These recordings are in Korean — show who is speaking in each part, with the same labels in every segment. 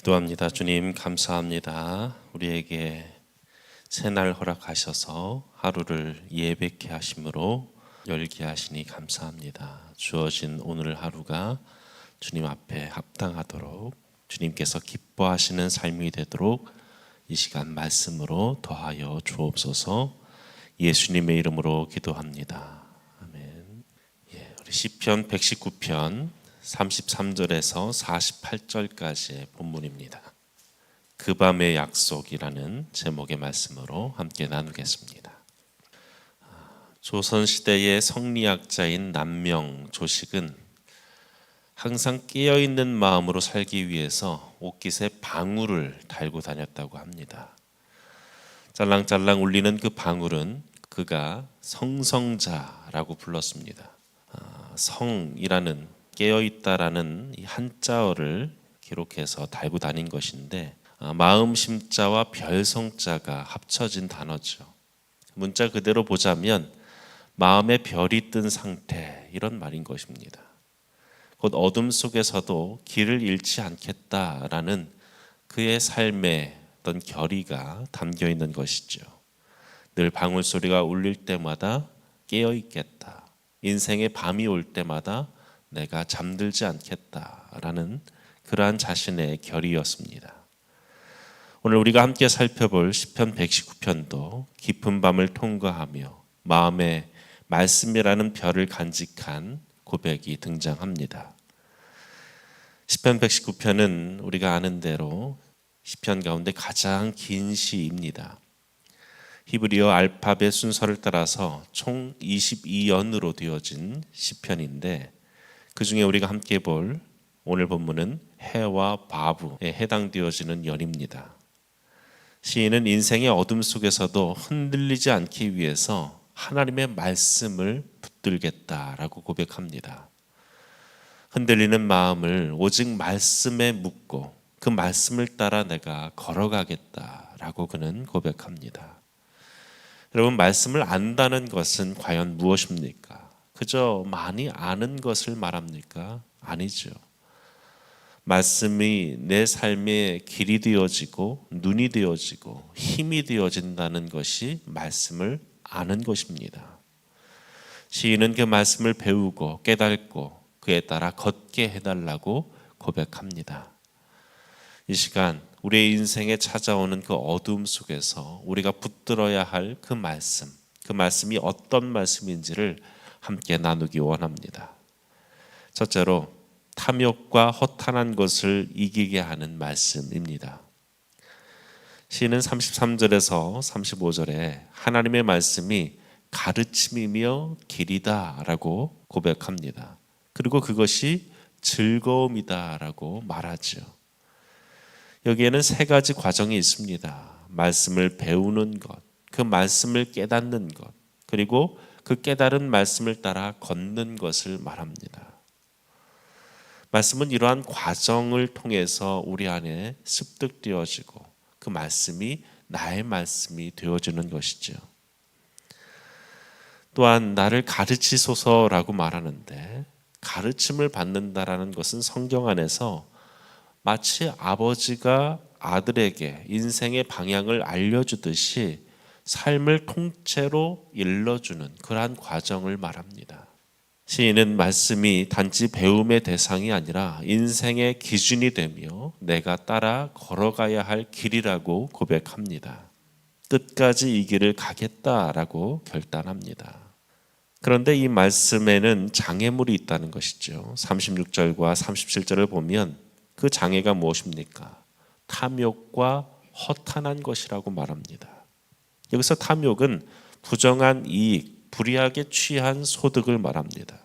Speaker 1: 기도합니다. 주님 감사합니다. 우리에게 새날 허락하셔서 하루를 예배케 하심으로 열게 하시니 감사합니다. 주어진 오늘 하루가 주님 앞에 합당하도록 주님께서 기뻐하시는 삶이 되도록 이 시간 말씀으로 더하여 주옵소서. 예수님의 이름으로 기도합니다. 아멘. 우리 시편 119편 33절에서 48절까지의 본문입니다. 그 밤의 약속이라는 제목의 말씀으로 함께 나누겠습니다. 조선시대의 성리학자인 남명 조식은 항상 깨어있는 마음으로 살기 위해서 옷깃에 방울을 달고 다녔다고 합니다. 짤랑짤랑 울리는 그 방울은 그가 성성자라고 불렀습니다. 성이라는 깨어있다라는 이 한자어를 기록해서 달고 다닌 것인데 마음 심자와 별성자가 합쳐진 단어죠. 문자 그대로 보자면 마음에 별이 뜬 상태, 이런 말인 것입니다. 곧 어둠 속에서도 길을 잃지 않겠다라는 그의 삶의 어떤 결의가 담겨 있는 것이죠. 늘 방울 소리가 울릴 때마다 깨어 있겠다. 인생의 밤이 올 때마다 내가 잠들지 않겠다라는 그러한 자신의 결의였습니다. 오늘 우리가 함께 살펴볼 시편 119편도 깊은 밤을 통과하며 마음에 말씀이라는 별을 간직한 고백이 등장합니다. 시편 119편은 우리가 아는 대로 시편 가운데 가장 긴 시입니다. 히브리어 알파벳 순서를 따라서 총 22연으로 되어진 시편인데 그 중에 우리가 함께 볼 오늘 본문은 해와 바부에 해당되어지는 연입니다. 시인은 인생의 어둠 속에서도 흔들리지 않기 위해서 하나님의 말씀을 붙들겠다라고 고백합니다. 흔들리는 마음을 오직 말씀에 묻고 그 말씀을 따라 내가 걸어가겠다라고 그는 고백합니다. 여러분, 말씀을 안다는 것은 과연 무엇입니까? 그저 많이 아는 것을 말합니까? 아니죠. 말씀이 내 삶의 길이 되어지고 눈이 되어지고 힘이 되어진다는 것이 말씀을 아는 것입니다. 시인은 그 말씀을 배우고 깨닫고 그에 따라 걷게 해달라고 고백합니다. 이 시간 우리의 인생에 찾아오는 그 어둠 속에서 우리가 붙들어야 할 그 말씀이 어떤 말씀인지를 함께 나누기 원합니다. 첫째로 탐욕과 허탄한 것을 이기게 하는 말씀입니다. 시인은 33절에서 35절에 하나님의 말씀이 가르침이며 길이다 라고 고백합니다. 그리고 그것이 즐거움이다 라고 말하죠. 여기에는 세 가지 과정이 있습니다. 말씀을 배우는 것, 그 말씀을 깨닫는 것, 그리고 그 깨달은 말씀을 따라 걷는 것을 말합니다. 말씀은 이러한 과정을 통해서 우리 안에 습득되어지고 그 말씀이 나의 말씀이 되어지는 것이죠. 또한 나를 가르치소서라고 말하는데 가르침을 받는다라는 것은 성경 안에서 마치 아버지가 아들에게 인생의 방향을 알려주듯이 삶을 통째로 일러주는 그러한 과정을 말합니다. 시인은 말씀이 단지 배움의 대상이 아니라 인생의 기준이 되며 내가 따라 걸어가야 할 길이라고 고백합니다. 끝까지 이 길을 가겠다라고 결단합니다. 그런데 이 말씀에는 장애물이 있다는 것이죠. 36절과 37절을 보면 그 장애가 무엇입니까? 탐욕과 허탄한 것이라고 말합니다. 여기서 탐욕은 부정한 이익, 불이하게 취한 소득을 말합니다.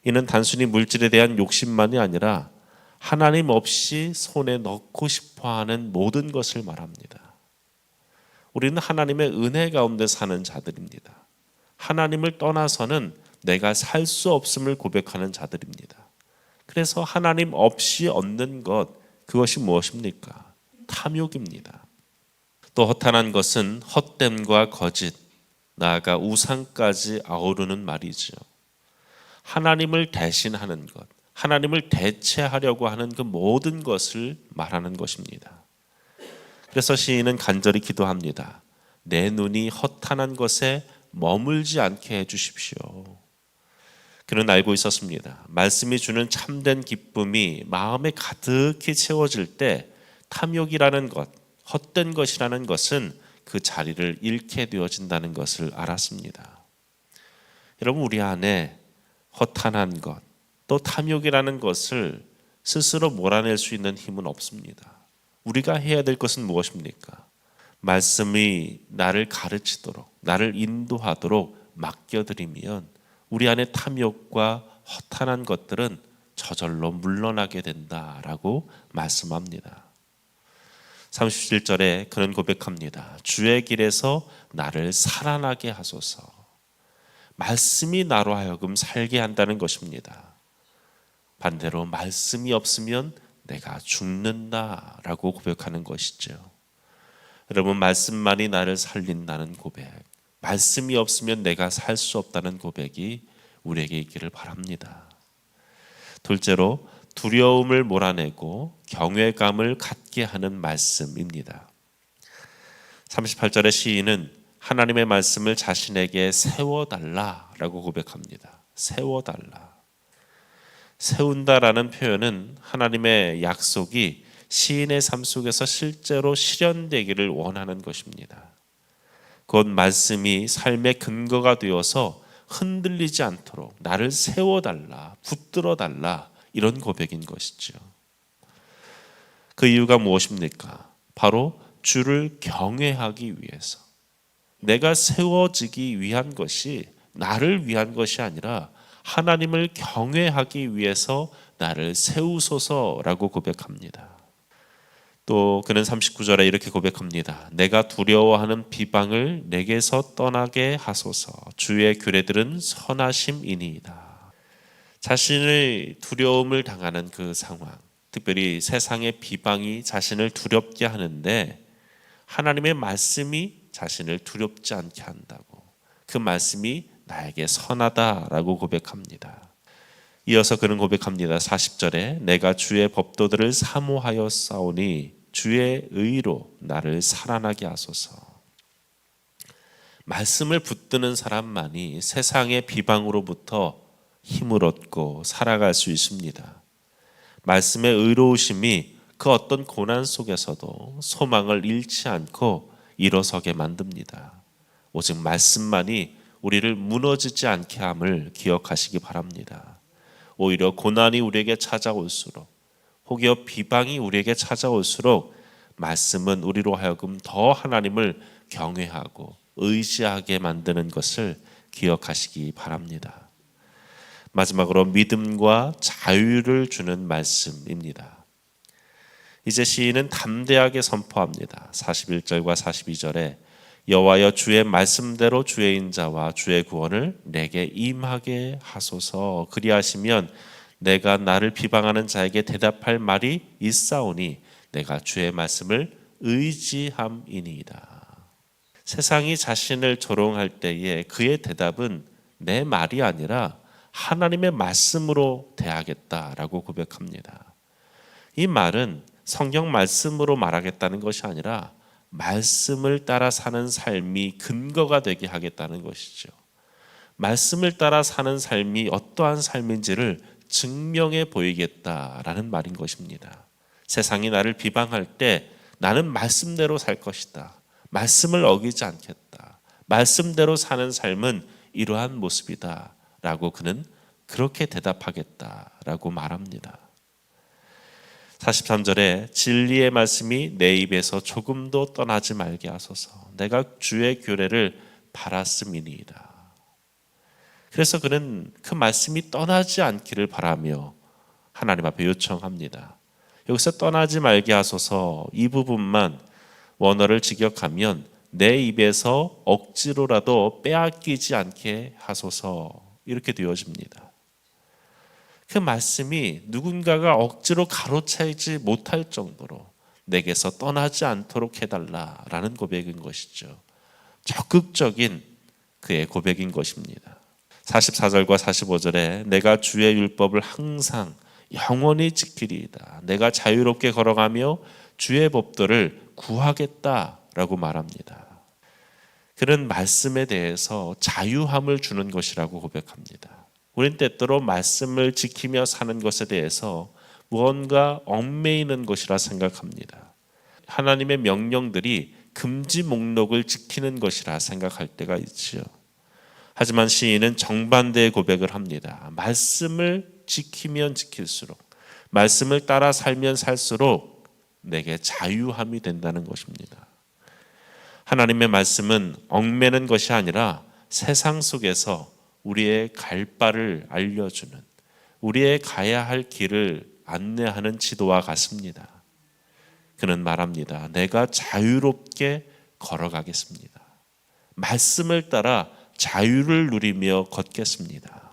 Speaker 1: 이는 단순히 물질에 대한 욕심만이 아니라 하나님 없이 손에 넣고 싶어하는 모든 것을 말합니다. 우리는 하나님의 은혜 가운데 사는 자들입니다. 하나님을 떠나서는 내가 살 수 없음을 고백하는 자들입니다. 그래서 하나님 없이 얻는 것, 그것이 무엇입니까? 탐욕입니다. 또 허탄한 것은 헛됨과 거짓, 나아가 우상까지 아우르는 말이죠. 하나님을 대신하는 것, 하나님을 대체하려고 하는 그 모든 것을 말하는 것입니다. 그래서 시인은 간절히 기도합니다. 내 눈이 허탄한 것에 머물지 않게 해주십시오. 그는 알고 있었습니다. 말씀이 주는 참된 기쁨이 마음에 가득히 채워질 때 탐욕이라는 것, 헛된 것이라는 것은 그 자리를 잃게 되어진다는 것을 알았습니다. 여러분, 우리 안에 허탄한 것, 또 탐욕이라는 것을 스스로 몰아낼 수 있는 힘은 없습니다. 우리가 해야 될 것은 무엇입니까? 말씀이 나를 가르치도록, 나를 인도하도록 맡겨드리면 우리 안에 탐욕과 허탄한 것들은 저절로 물러나게 된다라고 말씀합니다. 37절에 그는 고백합니다. 주의 길에서 나를 살아나게 하소서. 말씀이 나로 하여금 살게 한다는 것입니다. 반대로 말씀이 없으면 내가 죽는다라고 고백하는 것이죠. 여러분, 말씀만이 나를 살린다는 고백, 말씀이 없으면 내가 살 수 없다는 고백이 우리에게 있기를 바랍니다. 둘째로 두려움을 몰아내고 경외감을 갖게 하는 말씀입니다. 38절의 시인은 하나님의 말씀을 자신에게 세워달라라고 고백합니다. 세워달라. 세운다라는 표현은 하나님의 약속이 시인의 삶 속에서 실제로 실현되기를 원하는 것입니다. 곧 말씀이 삶의 근거가 되어서 흔들리지 않도록 나를 세워달라, 붙들어달라, 이런 고백인 것이죠. 그 이유가 무엇입니까? 바로 주를 경외하기 위해서, 내가 세워지기 위한 것이 나를 위한 것이 아니라 하나님을 경외하기 위해서 나를 세우소서라고 고백합니다. 또 그는 39절에 이렇게 고백합니다. 내가 두려워하는 비방을 내게서 떠나게 하소서. 주의 규례들은 선하심이니이다. 자신의 두려움을 당하는 그 상황, 특별히 세상의 비방이 자신을 두렵게 하는데 하나님의 말씀이 자신을 두렵지 않게 한다고, 그 말씀이 나에게 선하다라고 고백합니다. 이어서 그는 고백합니다. 40절에 내가 주의 법도들을 사모하여 싸우니 주의 의로 나를 살아나게 하소서. 말씀을 붙드는 사람만이 세상의 비방으로부터 힘을 얻고 살아갈 수 있습니다. 말씀의 의로우심이 그 어떤 고난 속에서도 소망을 잃지 않고 일어서게 만듭니다. 오직 말씀만이 우리를 무너지지 않게 함을 기억하시기 바랍니다. 오히려 고난이 우리에게 찾아올수록, 혹여 비방이 우리에게 찾아올수록 말씀은 우리로 하여금 더 하나님을 경외하고 의지하게 만드는 것을 기억하시기 바랍니다. 마지막으로 믿음과 자유를 주는 말씀입니다. 이제 시인은 담대하게 선포합니다. 41절과 42절에 여호와여 주의 말씀대로 주의 인자와 주의 구원을 내게 임하게 하소서. 그리하시면 내가 나를 비방하는 자에게 대답할 말이 있사오니 내가 주의 말씀을 의지함이니이다. 세상이 자신을 조롱할 때에 그의 대답은 내 말이 아니라 하나님의 말씀으로 대하겠다라고 고백합니다. 이 말은 성경 말씀으로 말하겠다는 것이 아니라 말씀을 따라 사는 삶이 근거가 되게 하겠다는 것이죠. 말씀을 따라 사는 삶이 어떠한 삶인지를 증명해 보이겠다라는 말인 것입니다. 세상이 나를 비방할 때 나는 말씀대로 살 것이다. 말씀을 어기지 않겠다. 말씀대로 사는 삶은 이러한 모습이다. 라고 그는 그렇게 대답하겠다라고 말합니다. 43절에 진리의 말씀이 내 입에서 조금도 떠나지 말게 하소서. 내가 주의 규례를 바랐음이니이다. 그래서 그는 그 말씀이 떠나지 않기를 바라며 하나님 앞에 요청합니다. 여기서 떠나지 말게 하소서, 이 부분만 원어를 직역하면 내 입에서 억지로라도 빼앗기지 않게 하소서, 이렇게 되어집니다. 그 말씀이 누군가가 억지로 가로채지 못할 정도로 내게서 떠나지 않도록 해달라라는 고백인 것이죠. 적극적인 그의 고백인 것입니다. 44절과 45절에 내가 주의 율법을 항상 영원히 지키리이다. 내가 자유롭게 걸어가며 주의 법도를 구하겠다라고 말합니다. 그런 말씀에 대해서 자유함을 주는 것이라고 고백합니다. 우린 때때로 말씀을 지키며 사는 것에 대해서 무언가 얽매이는 것이라 생각합니다. 하나님의 명령들이 금지 목록을 지키는 것이라 생각할 때가 있지요. 하지만 시인은 정반대의 고백을 합니다. 말씀을 지키면 지킬수록, 말씀을 따라 살면 살수록 내게 자유함이 된다는 것입니다. 하나님의 말씀은 얽매는 것이 아니라 세상 속에서 우리의 갈 바를 알려주는, 우리의 가야 할 길을 안내하는 지도와 같습니다. 그는 말합니다. 내가 자유롭게 걸어가겠습니다. 말씀을 따라 자유를 누리며 걷겠습니다.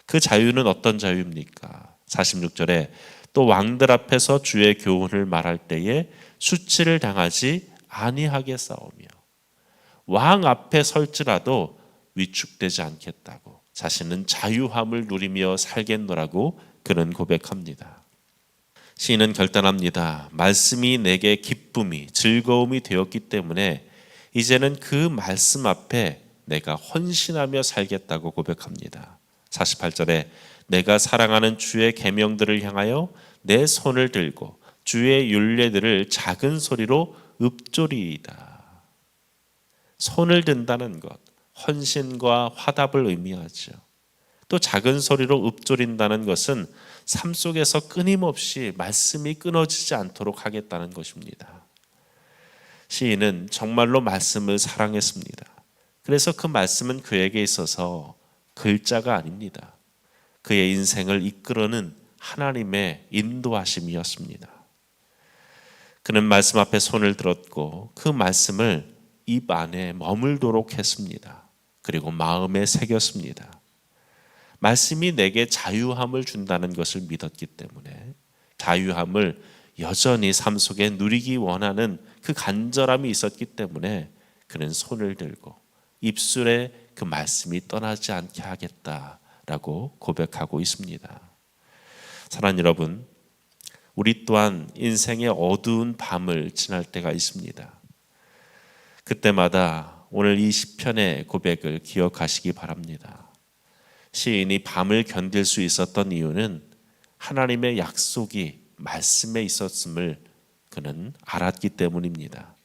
Speaker 1: 그 자유는 어떤 자유입니까? 46절에 또 왕들 앞에서 주의 교훈을 말할 때에 수치를 당하지 아니하게 싸우며 왕 앞에 설지라도 위축되지 않겠다고 자신은 자유함을 누리며 살겠노라고 그는 고백합니다. 시인은 결단합니다. 말씀이 내게 기쁨이 즐거움이 되었기 때문에 이제는 그 말씀 앞에 내가 헌신하며 살겠다고 고백합니다. 48절에 내가 사랑하는 주의 계명들을 향하여 내 손을 들고 주의 율례들을 작은 소리로 읊조리이다. 손을 든다는 것, 헌신과 화답을 의미하죠. 또 작은 소리로 읊조린다는 것은 삶 속에서 끊임없이 말씀이 끊어지지 않도록 하겠다는 것입니다. 시인은 정말로 말씀을 사랑했습니다. 그래서 그 말씀은 그에게 있어서 글자가 아닙니다. 그의 인생을 이끌어는 하나님의 인도하심이었습니다. 그는 말씀 앞에 손을 들었고 그 말씀을 입 안에 머물도록 했습니다. 그리고 마음에 새겼습니다. 말씀이 내게 자유함을 준다는 것을 믿었기 때문에 자유함을 여전히 삶 속에 누리기 원하는 그 간절함이 있었기 때문에 그는 손을 들고 입술에 그 말씀이 떠나지 않게 하겠다라고 고백하고 있습니다. 사랑하는 여러분, 우리 또한 인생의 어두운 밤을 지날 때가 있습니다. 그때마다 오늘 이 시편의 고백을 기억하시기 바랍니다. 시인이 밤을 견딜 수 있었던 이유는 하나님의 약속이 말씀에 있었음을 그는 알았기 때문입니다.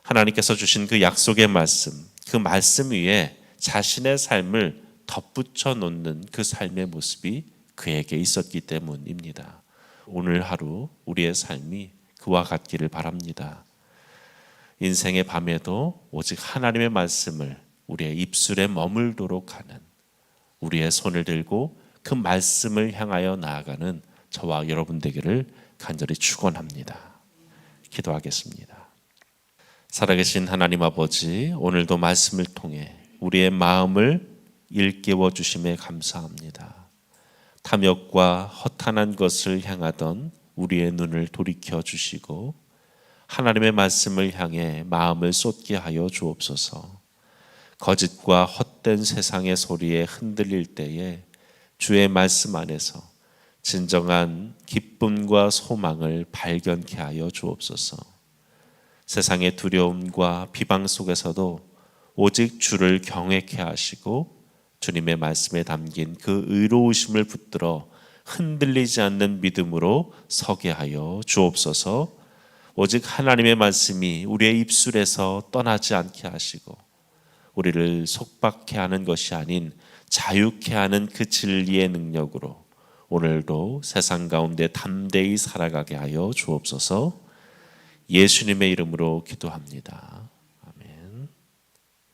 Speaker 1: 하나님께서 주신 그 약속의 말씀, 그 말씀 위에 자신의 삶을 덧붙여 놓는 그 삶의 모습이 그에게 있었기 때문입니다. 오늘 하루 우리의 삶이 그와 같기를 바랍니다. 인생의 밤에도 오직 하나님의 말씀을 우리의 입술에 머물도록 하는, 우리의 손을 들고 그 말씀을 향하여 나아가는 저와 여러분 되기를 간절히 축원합니다. 기도하겠습니다. 살아계신 하나님 아버지, 오늘도 말씀을 통해 우리의 마음을 일깨워 주심에 감사합니다. 탐욕과 허탄한 것을 향하던 우리의 눈을 돌이켜 주시고 하나님의 말씀을 향해 마음을 쏟게 하여 주옵소서. 거짓과 헛된 세상의 소리에 흔들릴 때에 주의 말씀 안에서 진정한 기쁨과 소망을 발견케 하여 주옵소서. 세상의 두려움과 비방 속에서도 오직 주를 경외케 하시고 주님의 말씀에 담긴 그 의로우심을 붙들어 흔들리지 않는 믿음으로 서게 하여 주옵소서. 오직 하나님의 말씀이 우리의 입술에서 떠나지 않게 하시고 우리를 속박해 하는 것이 아닌 자유케 하는 그 진리의 능력으로 오늘도 세상 가운데 담대히 살아가게 하여 주옵소서. 예수님의 이름으로 기도합니다.